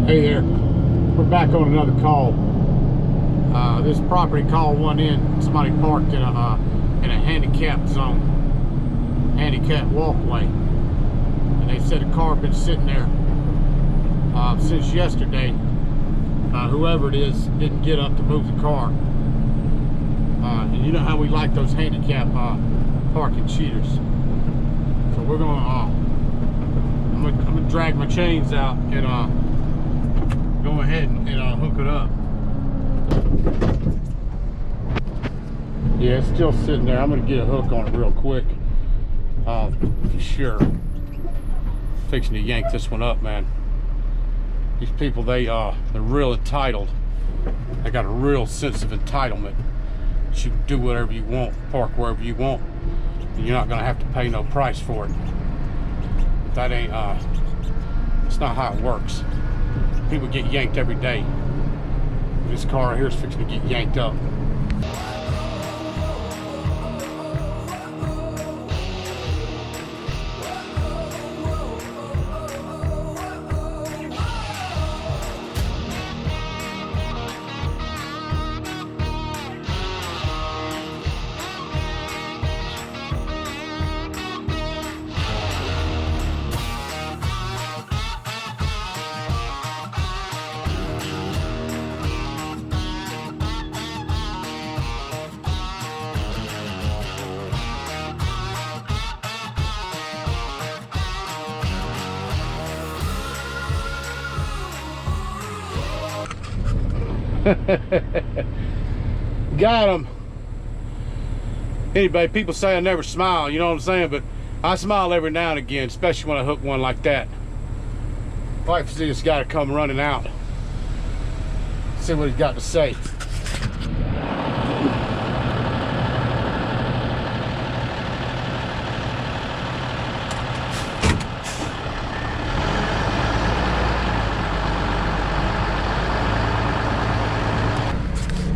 Hey there, we're back on another call. This property call went in. Somebody parked in a handicap zone, handicap walkway, and they said a car had been sitting there since yesterday. Whoever it is didn't get up to move the car, and you know how we like those handicap parking cheaters. So we're gonna I'm gonna drag my chains out and go ahead and hook it up. Yeah, it's still sitting there. I'm gonna get a hook on it real quick. Sure. Fixing to yank this one up, man. These people, they're real entitled. They got a real sense of entitlement. You can do whatever you want, park wherever you want, and you're not gonna have to pay no price for it. But that ain't it's not how it works. People get yanked every day. This car right here is fixing to get yanked up. Got him. Anyway, people say I never smile, you know what I'm saying, but I smile every now and again, especially when I hook one like that. I'd like to see this guy come running out, see what he's got to say.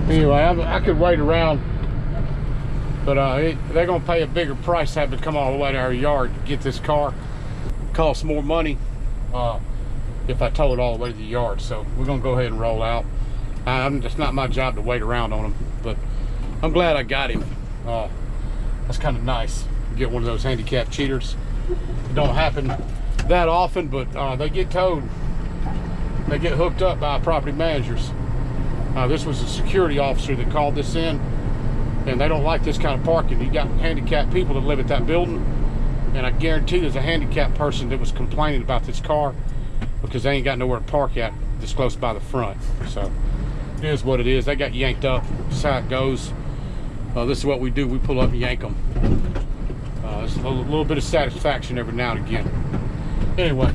Anyway, I could wait around, but they're gonna pay a bigger price to have to come all the way to our yard to get this car. It costs more money if I tow it all the way to the yard. So we're gonna go ahead and roll out. It's not my job to wait around on him, but I'm glad I got him. That's kind of nice. Get one of those handicap cheaters. It don't happen that often, but they get towed. They get hooked up by property managers. This was a security officer that called this in, and they don't like this kind of parking. You got handicapped people that live at that building, and I guarantee there's a handicapped person that was complaining about this car because they ain't got nowhere to park at this close by the front. So it is what it is. They got yanked up. That's how it goes. This is what we do. We pull up and yank them. It's a little bit of satisfaction every now and again. Anyway.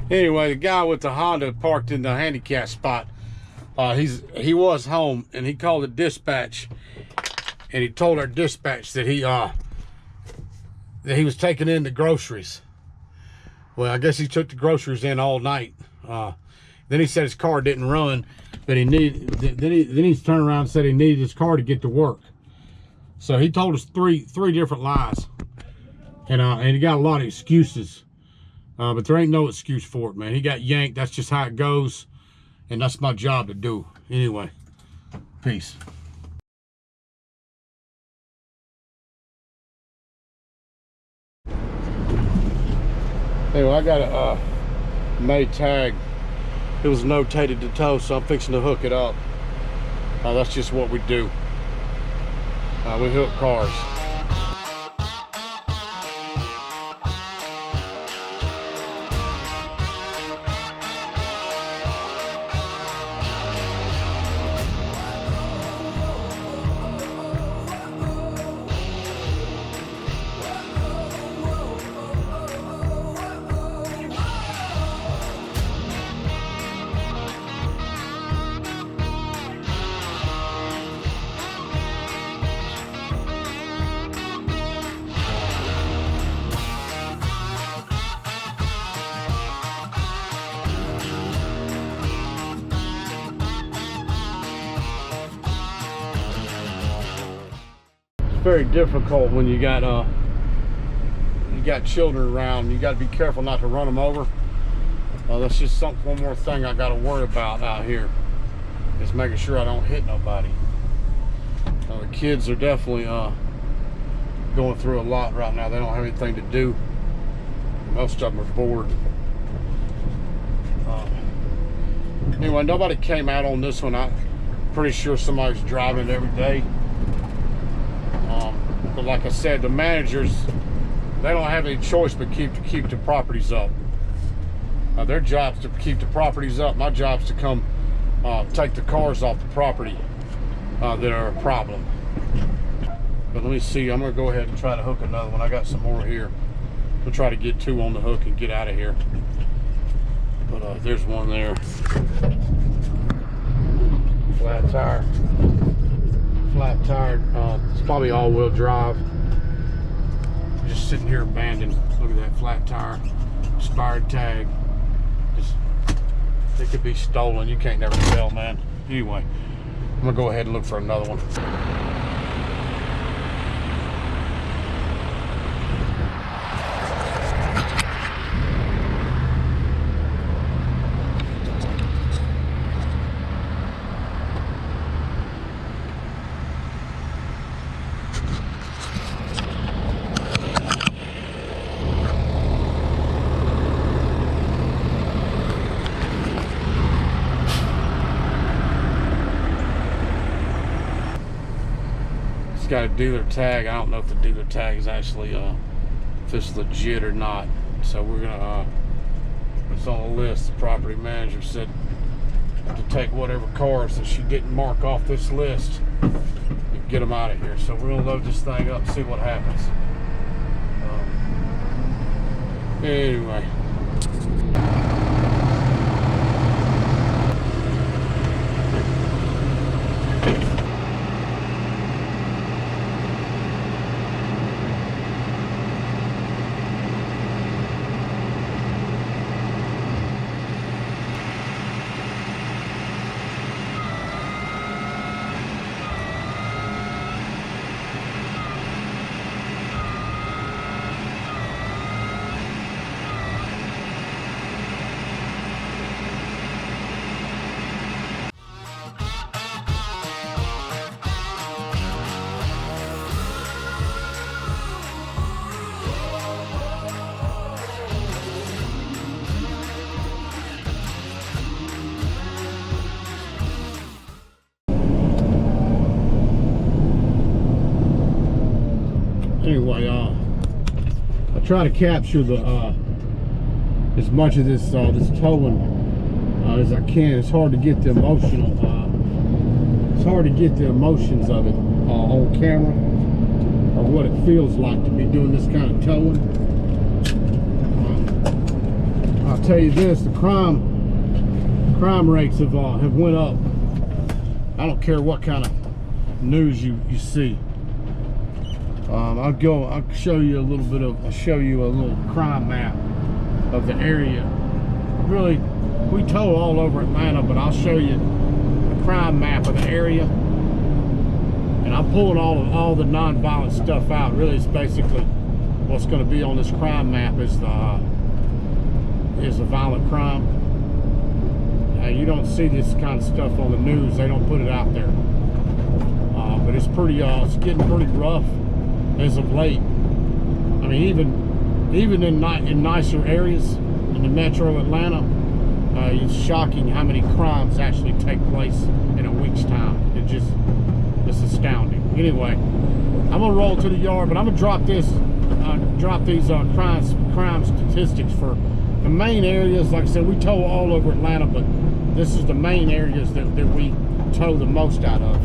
Anyway, the guy with the Honda parked in the handicap spot. He was home, and he called the dispatch, and he told our dispatch that he was taking in the groceries. Well, I guess he took the groceries in all night. Then he said his car didn't run, but he needed. Then he turned around and said he needed his car to get to work. So he told us three different lies, and he got a lot of excuses. But there ain't no excuse for it, man. He got yanked. That's just how it goes. And that's my job to do. Anyway, peace. Anyway, I got a May tag. It was notated to tow, so I'm fixing to hook it up. That's just what we do. We hook cars. very difficult when you got children around. You got to be careful not to run them over. That's just one more thing I got to worry about out here, is making sure I don't hit nobody. The kids are definitely going through a lot right now. They don't have anything to do. Most of them are bored. Anyway, nobody came out on this one. I'm pretty sure somebody's driving it every day. But like I said, the managers, they don't have any choice but keep the properties up. Their job's to keep the properties up. My job's to come take the cars off the property that are a problem. But let me see, I'm gonna go ahead and try to hook another one. I got some more here. We'll try to get 2 on the hook and get out of here. But there's one there. Flat tire. Flat tire. It's probably all-wheel drive. Just sitting here abandoned. Look at that flat tire. Expired tag. It could be stolen. You can't never tell, man. Anyway, I'm gonna go ahead and look for another one. Got a dealer tag. I don't know if the dealer tag is actually if it's legit or not, so we're gonna it's on the list. The property manager said to take whatever cars that she didn't mark off this list and get them out of here. So we're gonna load this thing up and see what happens. Anyway, I try to capture the as much of this towing as I can. It's hard to get the emotional. It's hard to get the emotions of it on camera, or what it feels like to be doing this kind of towing. I'll tell you this: the crime rates have went up. I don't care what kind of news you see. I'll show you a little crime map of the area. Really, we tow all over Atlanta, but I'll show you the crime map of the area. And I'm pulling all the non-violent stuff out. Really, it's basically what's going to be on this crime map is the violent crime. You don't see this kind of stuff on the news. They don't put it out there. But it's getting pretty rough as of late. I mean, even in nicer areas in the metro Atlanta, it's shocking how many crimes actually take place in a week's time. It's astounding. Anyway, I'm gonna roll to the yard, but I'm gonna drop these crime statistics for the main areas. Like I said, we tow all over Atlanta, but this is the main areas that we tow the most out of.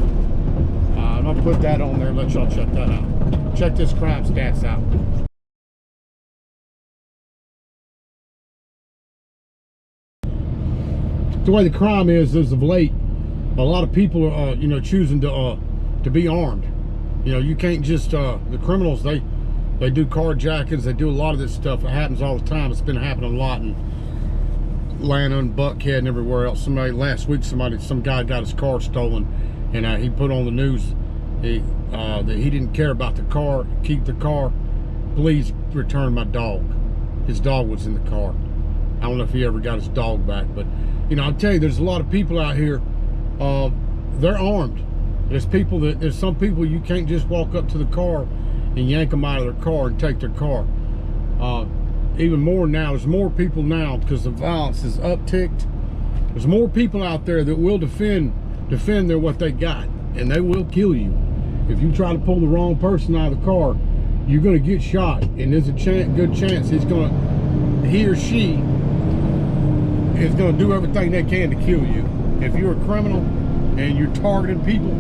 I'm gonna put that on there, let y'all check that out. Check this crime stats out. The way the crime is of late, a lot of people are choosing to be armed. You can't just the criminals, they do carjackings, they do a lot of this stuff. It happens all the time. It's been happening a lot in Atlanta and Buckhead and everywhere else. Last week some guy got his car stolen, and he put on the news that he didn't care about the car, keep the car. Please return my dog. His dog was in the car. I don't know if he ever got his dog back, but you know, I'll tell you, there's a lot of people out here, they're armed. There's some people you can't just walk up to the car and yank them out of their car and take their car. Even more now, there's more people now because the violence is upticked. There's more people out there that will defend what they got, and they will kill you. If you try to pull the wrong person out of the car, you're gonna get shot, and there's a good chance he or she is gonna do everything they can to kill you. If you're a criminal and you're targeting people,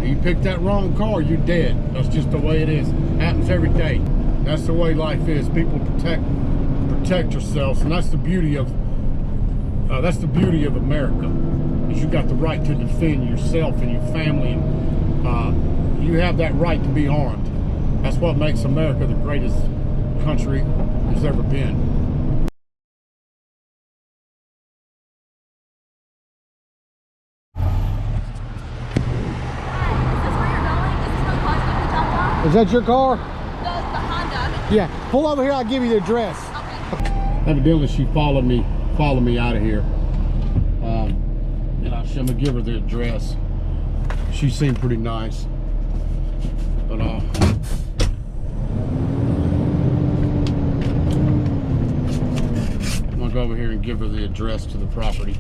you pick that wrong car, you're dead. That's just the way it is. Happens every day. That's the way life is. People protect yourselves, and that's the beauty of America. Is you got the right to defend yourself and your family, and you have that right to be armed. That's what makes America the greatest country there's ever been. Is that your car? The Honda. Yeah. Pull over here. I'll give you the address. Okay. Evidently, she followed me out of here. And I'm gonna give her the address. She seemed pretty nice, but I'm gonna go over here and give her the address to the property.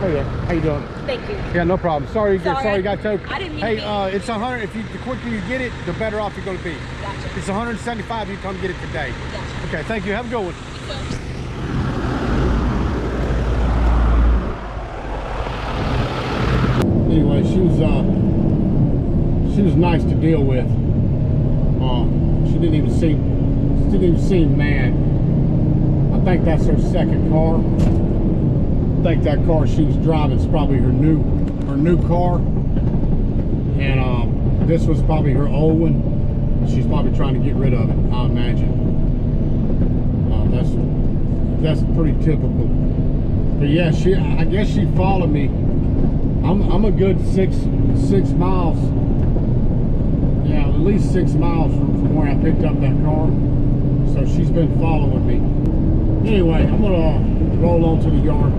Oh yeah, how you doing? Thank you. Yeah, no problem. Sorry you got towed. I didn't mean Hey, to be. it's 100. The quicker you get it, the better off you're going to be. Gotcha. It's 175. You come get it today. Gotcha. Okay, thank you. Have a good one. Anyway, she was nice to deal with. She didn't even seem mad. I think that's her second car. I think that car she was driving is probably her new car, and this was probably her old one. She's probably trying to get rid of it, I imagine. That's pretty typical. But yeah, I guess she followed me. I'm a good six miles. Yeah, at least 6 miles from where I picked up that car. So she's been following me. Anyway, I'm gonna roll on to the yard.